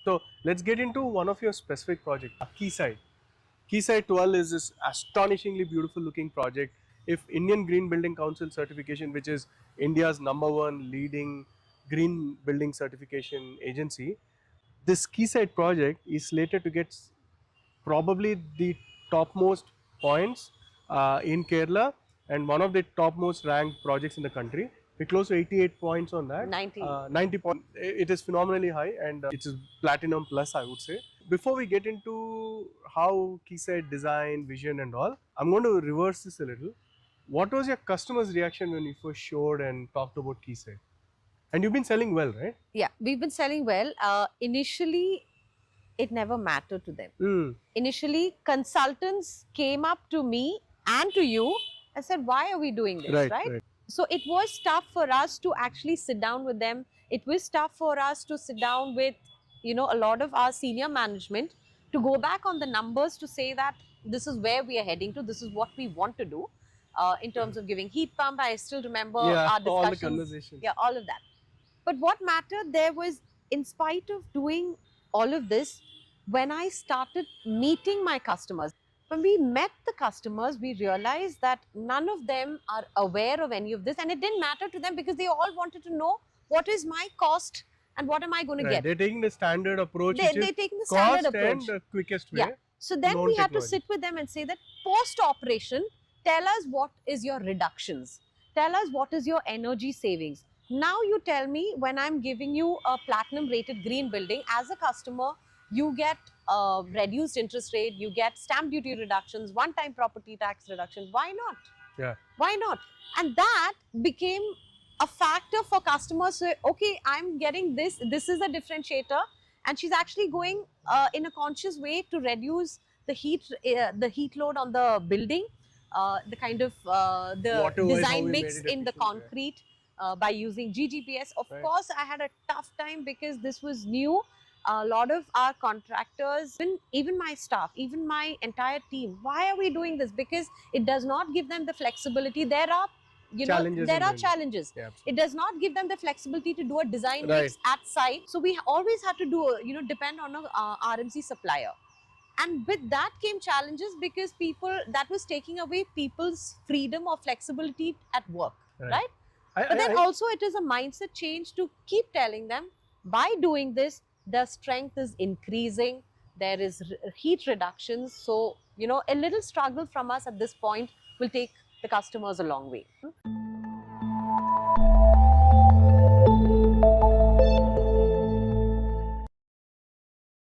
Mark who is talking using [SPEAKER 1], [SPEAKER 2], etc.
[SPEAKER 1] So let's get into one of your specific project, Quayside. Quayside 12 is this astonishingly beautiful looking project. If Indian Green Building Council certification, which is India's #1 leading green building certification agency, this Quayside project is slated to get probably the topmost points in Kerala and one of the topmost ranked projects in the country. We close to 88 points on that.
[SPEAKER 2] 90.
[SPEAKER 1] 90 points. It is phenomenally high and it is platinum plus, I would say. Before we get into how Quayside design, vision and all, I'm going to reverse this a little. What was your customer's reaction when you first showed and talked about Quayside? And you've been selling well, right?
[SPEAKER 2] Yeah, we've been selling well. Initially, it never mattered to them.
[SPEAKER 1] Mm.
[SPEAKER 2] Initially, consultants came up to me and to you and said, why are we doing this, right? So it was tough for us to actually sit down with them. It was tough for us to sit down with, a lot of our senior management to go back on the numbers to say that this is where we are heading to, this is what we want to do. In terms of giving heat pump, I still remember our discussions.
[SPEAKER 1] All the conversations.
[SPEAKER 2] Yeah, all of that. But what mattered there was, in spite of doing all of this, when I started meeting my customers, when we met the customers, we realized that none of them are aware of any of this, and it didn't matter to them because they all wanted to know what is my cost and what am I going to get.
[SPEAKER 1] They're taking the standard approach,
[SPEAKER 2] They're taking the standard approach.
[SPEAKER 1] And the quickest way.
[SPEAKER 2] Yeah. So then we had to sit with them and say that post-operation, tell us what is your reductions. Tell us what is your energy savings. Now you tell me, when I'm giving you a platinum rated green building, as a customer, you get reduced interest rate, you get stamp duty reductions, one-time property tax reduction. Why not?
[SPEAKER 1] Yeah.
[SPEAKER 2] Why not? And that became a factor for customers. So, okay, I'm getting this. This is a differentiator, and she's actually going in a conscious way to reduce the heat load on the building, the kind of the design mix in the concrete. By using GGPS. Of course, I had a tough time because this was new. A lot of our contractors, even my staff, even my entire team, why are we doing this? Because it does not give them the flexibility. There are challenges.
[SPEAKER 1] Yeah,
[SPEAKER 2] it does not give them the flexibility to do a design mix at site. So we always had to do, depend on a RMC supplier. And with that came challenges because that was taking away people's freedom or flexibility at work, right? But then also it is a mindset change to keep telling them, by doing this, the strength is increasing, there is heat reductions. So, a little struggle from us at this point will take the customers a long way.